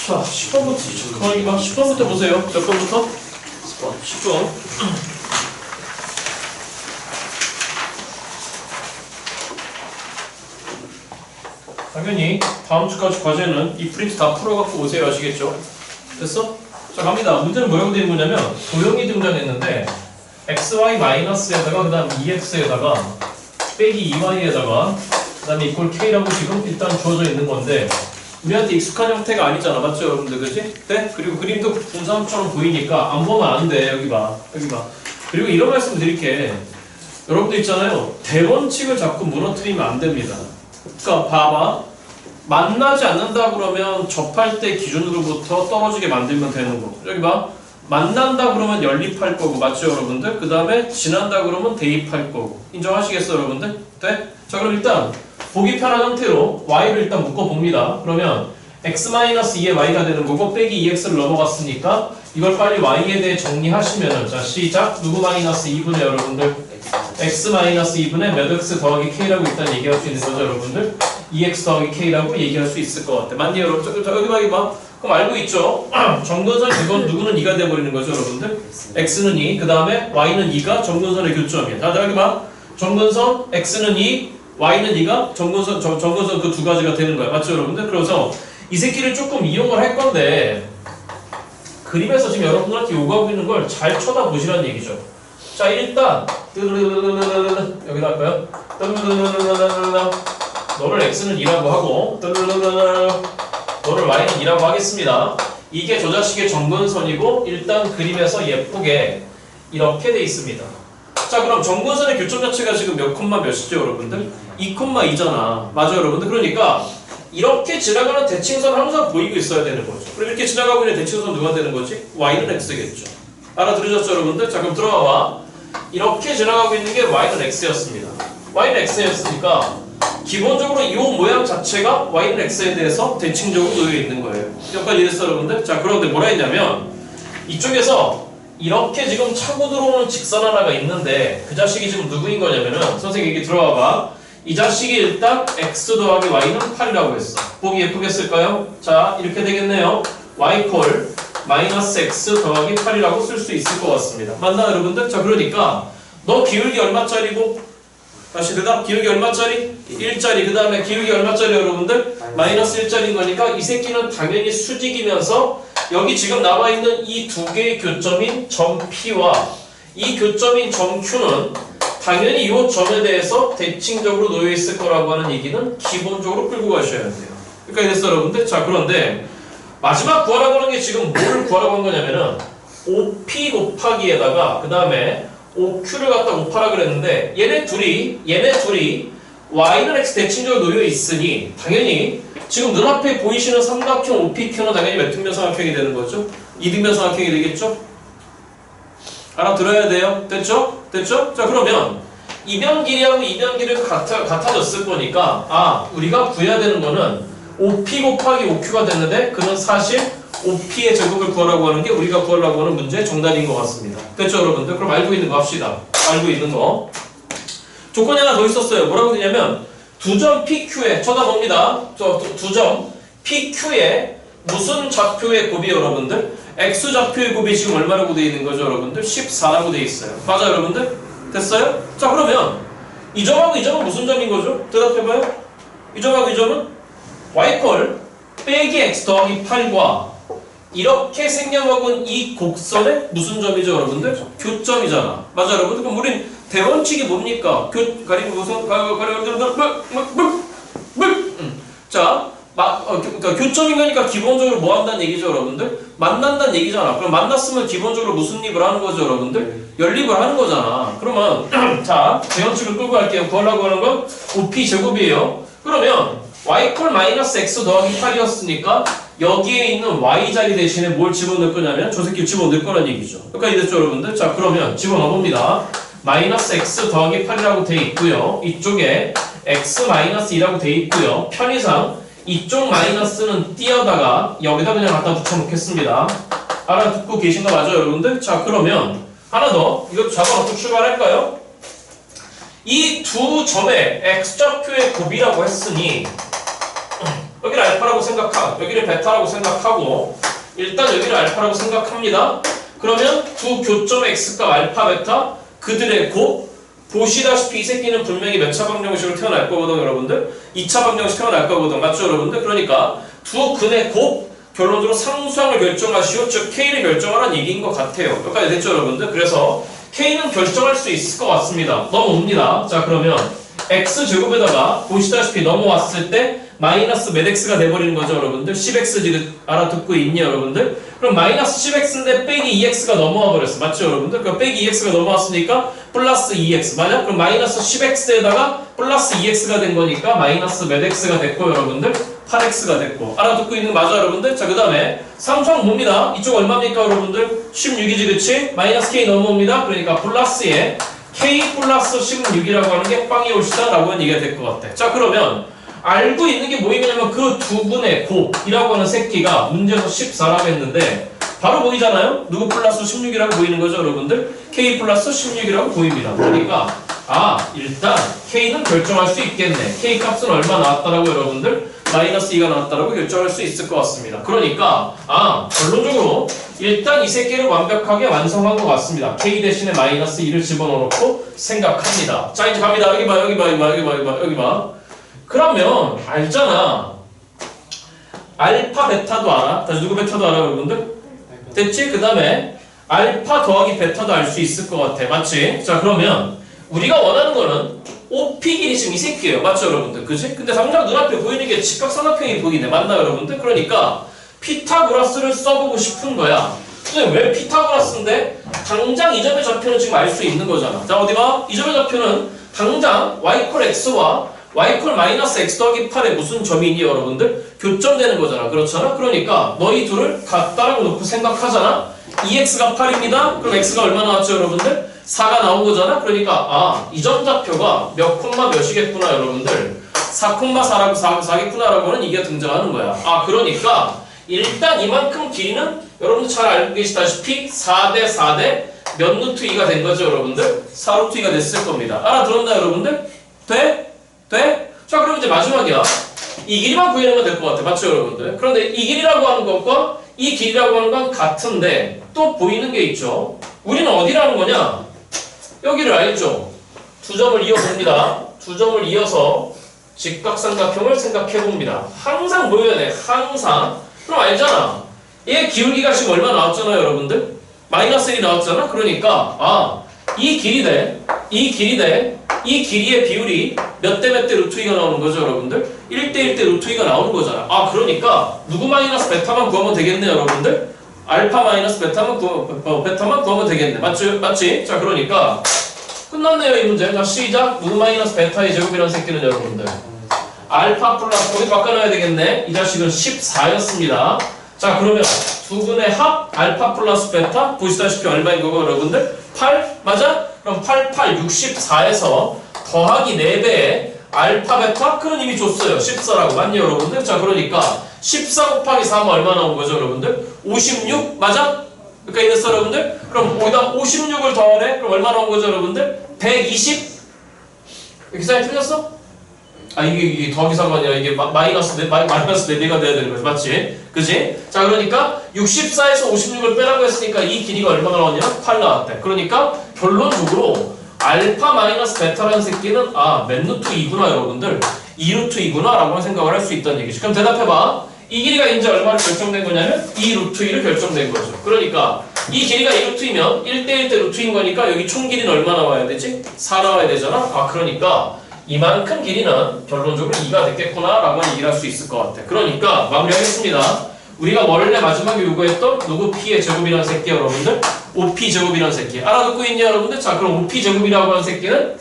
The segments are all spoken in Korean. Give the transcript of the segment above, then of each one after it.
자, 10번부터 가만히 봐. 10번부터 보세요. 몇 번부터? 10번. 당연히 다음 주까지 과제는 이 프린트 다 풀어갖고 오세요. 아시겠죠? 됐어? 자, 갑니다. 문제는 뭐라고 되는 거냐면 도형이 등장했는데 xy-에다가 그 다음 2x에다가 빼기 2y에다가 그 다음에 이퀄 k라고 지금 일단 주어져 있는 건데 우리한테 익숙한 형태가 아니잖아. 맞죠 여러분들? 그치? 네? 그리고 그림도 분삼처럼 보이니까 안 보면 안 돼. 여기 봐. 여기 봐. 그리고 이런 말씀 드릴게. 여러분들 있잖아요. 대원칙을 자꾸 무너뜨리면 안 됩니다. 그러니까 봐봐. 만나지 않는다 그러면 접할 때 기준으로부터 떨어지게 만들면 되는 거고. 여기 봐. 만난다 그러면 연립할 거고. 맞죠 여러분들? 그 다음에 지난다 그러면 대입할 거고. 인정하시겠어 여러분들? 네? 자 그럼 일단 보기 편한 형태로 y를 일단 묶어봅니다. 그러면 x-2의 y가 되는 거고 빼기 2x를 넘어갔으니까 이걸 빨리 y에 대해 정리하시면은 자 시작. 누구 마이너스 2분의 여러분들 x-2분의 몇 x 더하기 k라고 일단 얘기할 수 있는 거죠 여러분들. 2x 더하기 k라고 얘기할 수 있을 것 같아. 맞니 여러분? 자 여기 봐. 그럼 알고 있죠? 정근선 이건 누구는 2가 돼버리는 거죠 여러분들. x는 2, 그 다음에 y는 2가 정근선의 교점이야. 자 여기 봐. 정근선 x는 2, y는 2가 정근선 그 두 가지가 되는 거야. 맞죠 여러분들? 그래서 이 새끼를 조금 이용을 할 건데 그림에서 지금 여러분들한테 요구하고 있는 걸 잘 쳐다보시라는 얘기죠. 자 일단 여기다 할까요? 너를 x는 2라고 하고 너를 y는 2라고 하겠습니다. 이게 저 자식의 정근선이고 일단 그림에서 예쁘게 이렇게 돼 있습니다. 자 그럼 정근선의 교점 자체가 지금 몇 콤마 몇이죠 여러분들? 2,2잖아. 맞아요 여러분들? 그러니까 이렇게 지나가는 대칭선 항상 보이고 있어야 되는 거죠. 그럼 이렇게 지나가고 있는 대칭선 누가 되는 거지? y는 x겠죠. 알아들으셨죠 여러분들? 자 그럼 들어가 봐. 이렇게 지나가고 있는 게 y는 x였습니다. y는 x였으니까 기본적으로 이 모양 자체가 y는 x에 대해서 대칭적으로 놓여 있는 거예요. 여기까지 이해했어 여러분들? 자 그런데 뭐라 했냐면 이쪽에서 이렇게 지금 차고 들어오는 직선 하나가 있는데 그 자식이 지금 누구인 거냐면은 선생님 여기 들어와 봐. 이 자식이 일단 x 더하기 y는 8이라고 했어. 보기 예쁘게 쓸까요? 자 이렇게 되겠네요. y 콜 마이너스 x 더하기 8이라고 쓸 수 있을 것 같습니다. 맞나 여러분들? 자 그러니까 너 기울기 얼마짜리고? 다시 대답. 기울기 얼마짜리? 1짜리. 그 다음에 기울기 얼마짜리 여러분들? 마이너스 1짜리인 거니까 이 새끼는 당연히 수직이면서 여기 지금 남아있는 이 두 개의 교점인 점 P와 이 교점인 점 Q는 당연히 이 점에 대해서 대칭적으로 놓여 있을 거라고 하는 얘기는 기본적으로 끌고 가셔야 돼요. 그러니까 이랬어 여러분들. 자 그런데 마지막 구하라고 하는 게 지금 뭐를 구하라고 한 거냐면은 OP 곱하기에다가 그 다음에 OQ를 갖다 곱하라 그랬는데 얘네 둘이 y는 x 대칭적으로 놓여 있으니 당연히 지금 눈앞에 보이시는 삼각형 OPQ는 당연히 몇 등변 삼각형이 되는 거죠? 2등변 삼각형이 되겠죠? 알아들어야 돼요. 됐죠? 됐죠? 자 그러면 이변 길이하고 이변 길이가 같아졌을 거니까 우리가 구해야 되는 거는 OP 곱하기 OQ가 됐는데 그는 사실 OP의 제곱을 구하라고 하는 게 우리가 구하려고 하는 문제의 정답인 것 같습니다. 됐죠 여러분들? 그럼 알고 있는 거 합시다. 알고 있는 거. 조건이 하나 더 있었어요. 뭐라고 되냐면 두 점 PQ에 쳐다봅니다. 두 점 PQ에 무슨 좌표의 곱이 여러분들? X 좌표의 곱이 지금 얼마라고 되어 있는 거죠 여러분들? 14라고 되어 있어요. 맞아요 여러분들? 됐어요? 자 그러면 이 점하고 이 점은 무슨 점인 거죠? 대답해봐요. 이 점하고 이 점은 y콜 빼기 x 더하기 8과 이렇게 생겨먹은 이 곡선의 무슨 점이죠 여러분들? 교점이잖아. 맞아 여러분들? 그럼 우린 대원칙이 뭡니까? 자, 그러니까 교점인 거니까 기본적으로 뭐 한다는 얘기죠 여러분들? 만난다는 얘기잖아. 그럼 만났으면 기본적으로 무슨 립을 하는 거죠 여러분들? 연립을 하는 거잖아. 그러면 자, 대원칙을 끌고 갈게요. 구하려고 하는 건 OP 제곱이에요. 그러면 y콜 마이너스 x 더하기 8이었으니까 여기에 있는 y 자리 대신에 뭘 집어넣을 거냐면 저 새끼를 집어넣을 거란 얘기죠. 여기까지 됐죠 여러분들? 자 그러면 집어넣어봅니다. 마이너스 x 더하기 8이라고 돼 있고요. 이쪽에 x 마이너스 2라고 돼 있고요. 편의상 이쪽 마이너스는 띄어다가 여기다 그냥 갖다 붙여놓겠습니다. 알아듣고 계신 거 맞아요 여러분들? 자 그러면 하나 더 이거 잡아놓고 출발할까요? 이 두 점의 x좌표의 곱이라고 했으니 여기를 베타라고 생각하고 일단 여기를 알파라고 생각합니다. 그러면 두 교점 x값 알파 베타 그들의 곱 보시다시피 이 새끼는 분명히 몇 차 방정식으로 태어날 거거든 여러분들. 2차 방정식 태어날 거거든. 맞죠 여러분들? 그러니까 두 근의 곱 결론적으로 상수항을 결정하시오. 즉 K를 결정하라는 얘기인 것 같아요. 여기까지 됐죠 여러분들? 그래서 K는 결정할 수 있을 것 같습니다. 넘어옵니다. 자 그러면 X제곱에다가 보시다시피 넘어왔을 때 마이너스 몇 X가 돼버리는 거죠 여러분들? 10X 알아듣고 있니 여러분들? 그럼 마이너스 10X인데 빼기 2X가 넘어와 버렸어. 맞죠 여러분들? 그럼 빼기 2X가 넘어왔으니까 플러스 2X 맞아? 그럼 마이너스 10X에다가 플러스 2X가 된 거니까 마이너스 몇 X가 됐고 여러분들? 8X가 됐고 알아듣고 있는 거 맞아 여러분들? 자 그 다음에 상수항 뭡니다? 이쪽 얼마입니까 여러분들? 16이지 그치? 마이너스 K 넘어옵니다. 그러니까 플러스에 K 플러스 16이라고 하는 게 빵이 올시다 라고 하는 얘기가 될 것 같아. 자 그러면 알고 있는 게 뭐냐면 그 두 분의 곱이라고 하는 새끼가 문제에서 14라고 했는데 바로 보이잖아요? 누구 플러스 16이라고 보이는 거죠 여러분들? K 플러스 16이라고 보입니다. 그러니까 일단 K는 결정할 수 있겠네. K 값은 얼마 나왔다라고 여러분들? 마이너스 2가 나왔다라고 결정할 수 있을 것 같습니다. 그러니까 결론적으로 일단 이 새끼를 완벽하게 완성한 것 같습니다. K 대신에 마이너스 2를 집어넣고 생각합니다. 자 이제 갑니다. 여기 봐. 그러면 알잖아. 알파 베타도 알아. 다시 누구 베타도 알아 여러분들? 됐지? 그 다음에 알파 더하기 베타도 알 수 있을 것 같아. 맞지? 자 그러면 우리가 원하는 거는 OP 길이 지금 이 새끼예요. 맞죠 여러분들? 그지? 근데 당장 눈앞에 보이는 게 직각삼각형이 보이네. 맞나 여러분들? 그러니까 피타고라스를 써보고 싶은 거야. 근데 왜 피타고라스인데? 당장 이 점의 좌표는 지금 알 수 있는 거잖아. 자 어디 봐? 이 점의 좌표는 당장 y콜 x와 y콜 마이너스 x 더하기 8에 무슨 점이 있니 여러분들? 교점되는 거잖아. 그렇잖아? 그러니까 너희 둘을 같다라고 놓고 생각하잖아. 2x가 8입니다. 그럼 x가 얼마 나왔죠 여러분들? 4가 나온 거잖아. 그러니까 이 점 좌표가 몇 콤마 몇이겠구나 여러분들. 4,4라고 4겠구나 라고 하는 이게 등장하는 거야. 그러니까 일단 이만큼 길이는 여러분들 잘 알고 계시다시피 4대 4대 몇 루트 2가 된 거죠 여러분들? 4 루트 2가 됐을 겁니다. 알아들었나 여러분들? 돼? 자 그럼 이제 마지막이야. 이 길이만 구해내면 될 것 같아. 맞죠 여러분들? 그런데 이 길이라고 하는 것과 이 길이라고 하는 건 같은데 또 보이는 게 있죠. 우리는 어디라는 거냐? 여기를 알죠? 두 점을 이어봅니다. 두 점을 이어서 직각삼각형을 생각해봅니다. 항상 보여야 돼. 항상. 그럼 알잖아. 얘 기울기가 지금 얼마 나왔잖아요 여러분들? 마이너스 1이 나왔잖아? 그러니까 이 길이 대 이 길이의 비율이 몇 대 몇 대 루트 2가 나오는 거죠 여러분들? 1대 1대 루트 2가 나오는 거잖아. 그러니까 누구 마이너스 베타만 구하면 되겠네 여러분들? 알파 마이너스 베타만 구하면 되겠네. 맞지? 자 그러니까 끝났네요 이 문제. 자 시작. 누구 마이너스 베타의 제곱이라는 새끼는 여러분들 알파 플러스 거기 바꿔놔야 되겠네. 이 자식은 14였습니다. 자 그러면 두 분의 합 알파 플러스 베타 보시다시피 얼마인 거고 여러분들? 8 맞아? 그럼 8, 64에서 더하기 4배의 알파 베타 그는 이미 줬어요. 14라고 맞니 여러분들? 자 그러니까 14 곱하기 3은 얼마 나온 거죠 여러분들? 56 맞아? 그러니까 이랬어 여러분들? 그럼 거기다 56을 더하래? 그럼 얼마 나온 거죠 여러분들? 120? 계산이 틀렸어? 이게 더하기 3가 아니라 이게 마이너스 4배가 돼야 되는 거지. 맞지? 그지? 자 그러니까 64에서 56을 빼라고 했으니까 이 길이가 얼마가 나왔냐? 8 나왔대. 그러니까 결론적으로 알파 마이너스 베타라는 새끼는 몇 루트 2구나 여러분들 2루트 2구나 라고 생각을 할 수 있다는 얘기지. 그럼 대답해봐. 이 길이가 이제 얼마를 결정된 거냐면 2루트 2를 결정된 거죠. 그러니까 이 길이가 2루트 2면 1대 1대 루트 2인 거니까 여기 총 길이는 얼마 나와야 되지? 4 나와야 되잖아. 그러니까 이만큼 길이는 결론적으로 2가 됐겠구나 라고 얘기를 할 수 있을 것 같아. 그러니까 마무리하겠습니다. 우리가 원래 마지막에 요구했던 누구 P의 제곱이라는 새끼 여러분들? OP 제곱이라는 새끼 알아듣고 있냐 여러분들? 자 그럼 OP 제곱이라고 하는 새끼는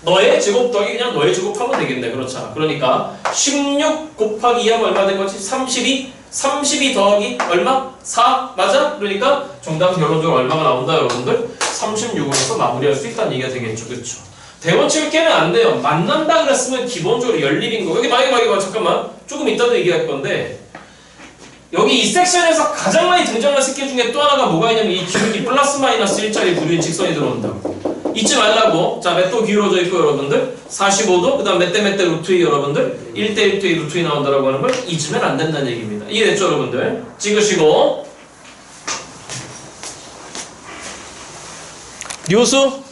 너의 제곱 더하기 그냥 너의 제곱하면 되겠네. 그렇잖아. 그러니까 16 곱하기 2하면 얼마 된 거지? 32 더하기 얼마? 4 맞아? 그러니까 정답은 결론적으로 얼마가 나온다 여러분들? 36으로서 마무리할 수 있다는 얘기가 되겠죠. 그렇죠? 대원칙을 깨면 안 돼요. 만난다 그랬으면 기본적으로 연립인 거. 여기 막이 잠깐만. 조금 이따도 얘기할 건데 여기 이 섹션에서 가장 많이 등장하는 새끼 중에 또 하나가 뭐가 있냐면 이 기울기 플러스 마이너스 1짜리 무료인 직선이 들어온다고. 잊지 말라고. 자, 몇 도 기울어져 있고 여러분들 45도 그 다음 몇 대 루트 2 여러분들 1대 1대 루트 2 나온다라고 하는 걸 잊으면 안 된다는 얘기입니다. 이해됐죠 여러분들? 찍으시고 류수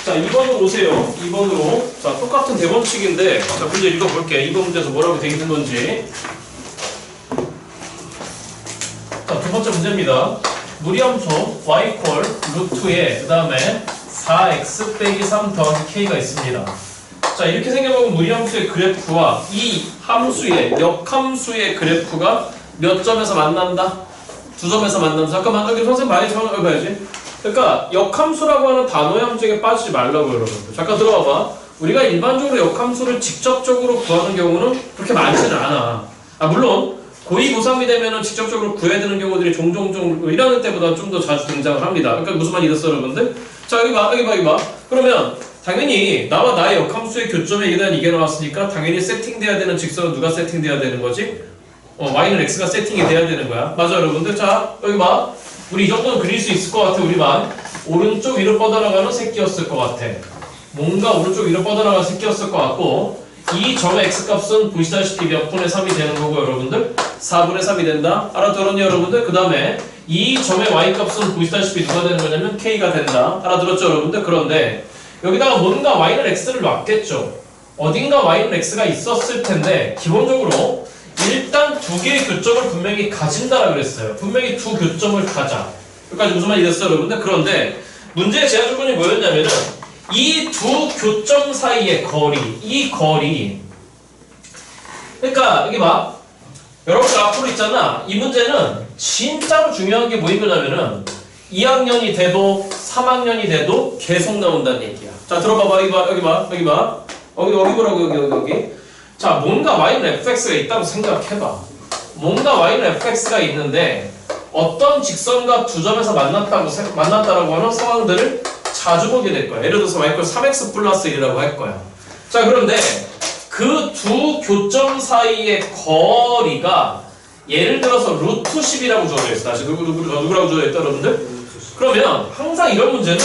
자 2번으로 오세요. 2번으로 자 똑같은 대본칙인데 자 문제 읽어볼게. 2번 문제에서 뭐라고 되어 있는 건지. 자 두 번째 문제입니다. 무리함수 y 콜 루트에 그 다음에 4x 빼기 3 더하기 k가 있습니다. 자 이렇게 생겨보면 무리함수의 그래프와 이 함수의 역함수의 그래프가 몇 점에서 만난다? 두 점에서 만난다. 잠깐만 여기 선생님 많이 적어봐야지. 그러니까 역함수라고 하는 단어의 함정에 빠지지 말라고 여러분들. 잠깐 들어봐봐. 우리가 일반적으로 역함수를 직접적으로 구하는 경우는 그렇게 많지는 않아. 물론 고2, 고3이 되면은 직접적으로 구해야 되는 경우들이 종종 1학년 때보다 좀 더 자주 등장을 합니다. 그러니까 무슨 말이 있었어 여러분들? 자 여기 봐. 그러면 당연히 나와 나의 역함수의 교점에 대한 이게 나왔으니까 당연히 세팅돼야 되는 직선은 누가 세팅돼야 되는 거지? y는 x가 세팅이 돼야 되는 거야. 맞아 여러분들? 자 여기 봐. 우리 이 정도는 그릴 수 있을 것 같아. 우리만 오른쪽 위로 뻗어나가는 새끼였을 것 같아. 뭔가 오른쪽 위로 뻗어나가는 새끼였을 것 같고 이 점의 x값은 보시다시피 몇 분의 3이 되는 거고 여러분들 4분의 3이 된다. 알아들었니 여러분들? 그 다음에 이 점의 y값은 보시다시피 누가 되는 거냐면 k가 된다. 알아들었죠 여러분들? 그런데 여기다가 뭔가 y는 x를 놨겠죠. 어딘가 y는 x가 있었을 텐데 기본적으로 일단 두 개의 교점을 분명히 가진다라 그랬어요. 분명히 두 교점을 가자. 여기까지 무슨 말이 됐어요 여러분들? 그런데 문제의 제한 조건이 뭐였냐면은 이 두 교점 사이의 거리, 이 거리. 그러니까 여기 봐. 여러분들 앞으로 있잖아. 이 문제는 진짜로 중요한 게 뭐인 거냐면은 2학년이 돼도 3학년이 돼도 계속 나온다는 얘기야. 자 들어봐봐. 여기 봐. 여기 보라고 여기. 자 뭔가 y는 fx가 있다고 생각해봐. 뭔가 y는 fx가 있는데 어떤 직선과 두 점에서 만났다라고 하는 상황들을 자주 보게 될 거야. 예를 들어서 y = 3x 플러스 1이라고 할 거야. 자 그런데 그 두 교점 사이의 거리가 예를 들어서 루트 10이라고 주어져 있어. 다시 누구라고 주어져 있다 여러분들? 그러면 항상 이런 문제는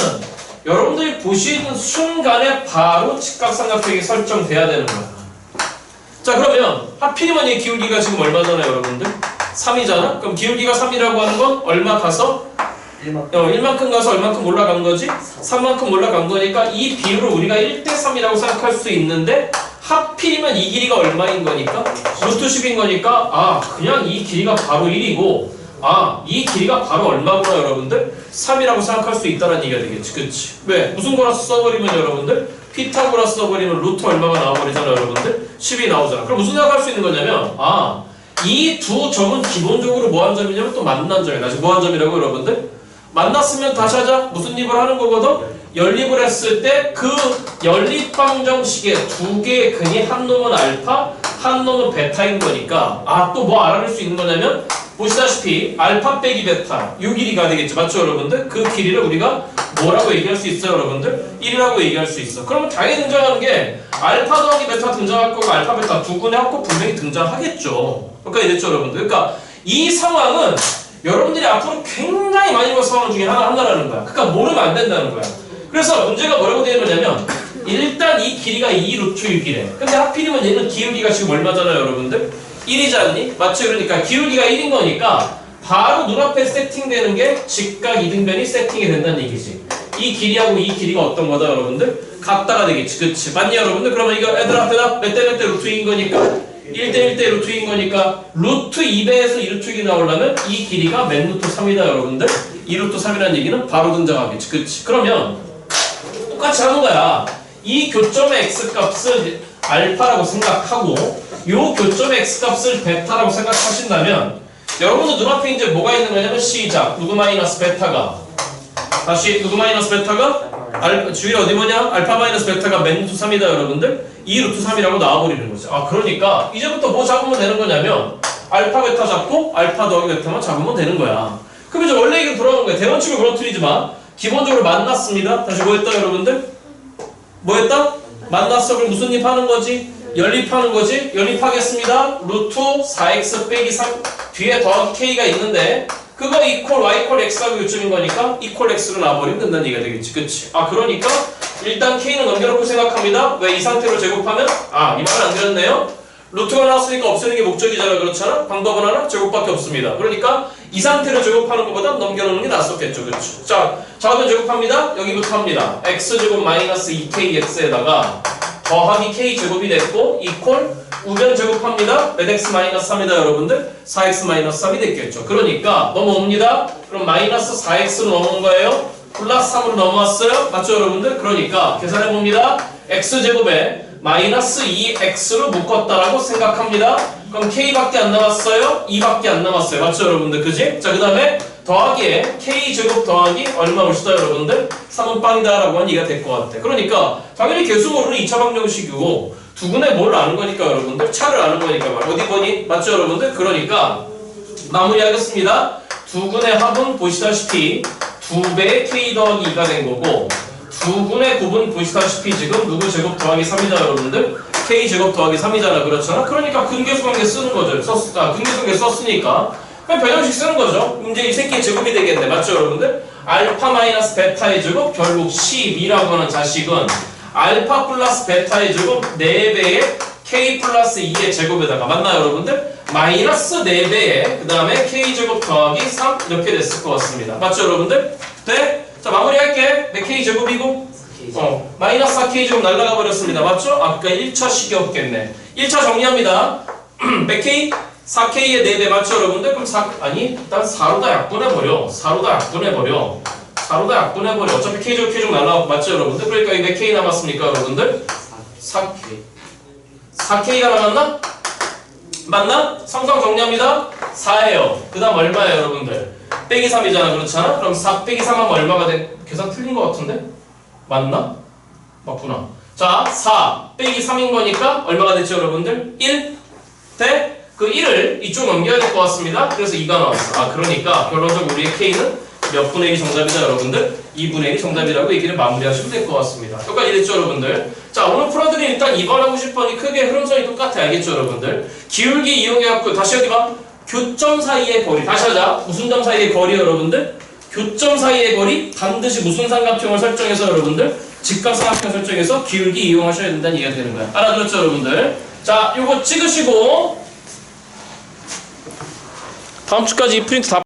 여러분들이 보시는 순간에 바로 직각삼각형이 설정돼야 되는 거야. 자 그러면 하필이면 이 기울기가 지금 얼마잖아요 여러분들? 3이잖아? 그럼 기울기가 3이라고 하는 건 얼마 가서? 1만큼 가서 얼만큼 올라간 거지? 3만큼 올라간 거니까 이 비율을 우리가 1대3이라고 생각할 수 있는데 하필이면 이 길이가 얼마인 거니까? 루트 10인 거니까 그냥 이 길이가 바로 1이고 이 길이가 바로 얼마구나 여러분들? 3이라고 생각할 수 있다는 얘기가 되겠지. 그치? 왜? 무슨 거라서 써버리면 여러분들? 피타고라스 써버리면 루트 얼마가 나와버리잖아 여러분들? 10이 나오잖아. 그럼 무슨 생각할 수 있는 거냐면 이 두 점은 기본적으로 뭐한 점이냐면 또 만난 점이다. 지금 뭐한 점이라고 여러분들? 만났으면 다시 하자. 무슨 립을 하는 거거든? 연립을 했을 때 그 연립방정식의 두 개의 근이 한 놈은 알파, 한 놈은 베타인 거니까 또 뭐 알아낼 수 있는 거냐면 보시다시피 알파 빼기 베타 요 길이가 되겠죠. 맞죠 여러분들? 그 길이를 우리가 뭐라고 얘기할 수 있어요 여러분들? 1이라고 얘기할 수 있어. 그러면 당연히 등장하는 게 알파 더하기 베타 등장할 거고 알파 베타 두 군의 합곡 분명히 등장하겠죠. 그러니까 이랬죠 여러분들? 그러니까 이 상황은 여러분들이 앞으로 굉장히 많이 볼 상황 중에 하나라는 거야. 그러니까 모르면 안 된다는 거야. 그래서 문제가 뭐라고 되어 있느냐면 일단 이 길이가 2 루트 6이래. 근데 하필이면 얘는 기울기가 지금 얼마잖아요 여러분들? 1이지 않니? 맞죠? 그러니까 기울기가 1인 거니까 바로 눈앞에 세팅되는 게 직각 이등변이 세팅이 된다는 얘기지. 이 길이하고 이 길이가 어떤 거다 여러분들? 같다가 되겠지. 그치? 맞니 여러분들? 그러면 이거 얘들아 몇 대 루트 2인 거니까 1대 1대 루트 2인 거니까 루트 2배에서 2 루트 6이 나오려면 이 길이가 맨 루트 3이다 여러분들? 2 루트 3이라는 얘기는 바로 등장하겠지. 그치? 그러면 똑같이 하는 거야. 이 교점의 x값을 알파라고 생각하고 요 교점의 x값을 베타라고 생각하신다면 여러분들 눈앞에 이제 뭐가 있는 거냐면 시작 누구 마이너스 베타가 다시 누구 마이너스 베타가 주위에 어디 뭐냐? 알파 마이너스 베타가 맨 루트 3이다 여러분들 2 루트 3이라고 나와버리는 거죠. 그러니까 이제부터 뭐 잡으면 되는 거냐면 알파 베타 잡고 알파 더하기 베타만 잡으면 되는 거야. 그럼 이제 원래 얘기로 돌아오는 거야. 대원칙을 무너뜨리지 마. 기본적으로 만났습니다. 다시 뭐 했다 여러분들? 뭐 했다? 만났어. 그럼 무슨 립 하는 거지? 연립하는 거지? 연립하겠습니다. 루트 4x 빼기 3 뒤에 더하기 k가 있는데 그거 이퀄 y 이퀄 x하고 요점인 거니까 이퀄 x로 나와버리면 된다는 얘기가 되겠지. 그치? 아 그러니까 일단 k는 넘겨놓고 생각합니다. 왜 이 상태로 제곱하면? 아 이 말은 안 되었네요. 루트가 나왔으니까 없애는 게 목적이잖아. 그렇잖아? 방법은 하나? 제곱밖에 없습니다. 그러니까 이 상태로 제곱하는 것보다 넘겨놓는 게 낫었겠죠. 그렇죠? 자, 자우변 제곱합니다. 여기부터 합니다. x제곱 마이너스 2kx에다가 더하기 k제곱이 됐고 이퀄 우변 제곱합니다. 몇 x 마이너스 3이다 여러분들? 4x 마이너스 3이 됐겠죠. 그러니까 넘어옵니다. 그럼 마이너스 4x로 넘어온 거예요. 플러스 3으로 넘어왔어요. 맞죠 여러분들? 그러니까 계산해봅니다. x제곱에 마이너스 2x로 묶었다라고 생각합니다. 그럼 k밖에 안 남았어요? 2밖에 안 남았어요. 맞죠 여러분들? 그지? 자 그 다음에 더하기에 k제곱 더하기 얼마 올수다 여러분들? 3은 빵이다 라고 한 얘기가 될 것 같아. 그러니까 당연히 계수 모르는 2차 방정식이고 두근의 뭘 아는 거니까 여러분들 차를 아는 거니까 어디 보니? 맞죠 여러분들? 그러니까 마무리하겠습니다. 두근의 합은 보시다시피 2배의 k 더하기 2가 된 거고 두근의 곱은 보시다시피 지금 누구 제곱 더하기 3이다 여러분들? k 제곱 더하기 3이잖아. 그렇잖아? 그러니까 근계수 관계 쓰는 거죠. 근계수 관계 썼으니까 그냥 변형식 쓰는 거죠. 이제 이 새끼의 제곱이 되겠네. 맞죠 여러분들? 알파 마이너스 베타의 제곱 결국 12라고 하는 자식은 알파 플러스 베타의 제곱 4배의 k 플러스 2의 제곱에다가 맞나요 여러분들? 마이너스 4배의 그 다음에 k 제곱 더하기 3 이렇게 됐을 것 같습니다. 맞죠 여러분들? 네? 자 마무리할게. 몇 k 제곱이고? 마이너스 4k 제곱 날라가 버렸습니다. 맞죠? 아까 1차식이 없겠네. 1차 정리합니다. 몇 k? 4k의 4배 맞죠 여러분들? 그럼 4 아니 일단 4로다 약분해버려. 4로다 약분해버려. 4로다 약분해버려. 어차피 k 제곱 k 제곱 날라가고 맞죠 여러분들? 그러니까 이게 몇 k 남았습니까 여러분들? 4k 4k가 남았나? 맞나? 성성 정리합니다. 4예요. 그 다음 얼마예요 여러분들? 빼기 3이잖아. 그렇잖아? 그럼 4 빼기 3 하면 얼마가 돼? 계산 틀린 것 같은데? 맞나? 맞구나. 자, 4 빼기 3인 거니까 얼마가 됐죠 여러분들? 1 대? 그 1을 이쪽 넘겨야 될 것 같습니다. 그래서 2가 나왔어. 아 그러니까 결론적으로 우리의 K는 몇 분의 1이 정답이다 여러분들? 2분의 1이 정답이라고 얘기를 마무리하시면 될 것 같습니다. 여기까지 됐죠 여러분들? 자 오늘 풀어드린 일단 2번 하고 싶으니 크게 흐름선이 똑같아. 알겠죠 여러분들? 기울기 이용해갖고 다시 여기 봐. 교점 사이의 거리. 다시 하자. 무슨 점 사이의 거리 여러분들? 교점 사이의 거리 반드시 무슨 삼각형을 설정해서 여러분들? 직각삼각형 설정해서 기울기 이용하셔야 된다는 얘기가 되는 거야. 알아들었죠 여러분들? 자 요거 찍으시고 다음 주까지 이 프린트 다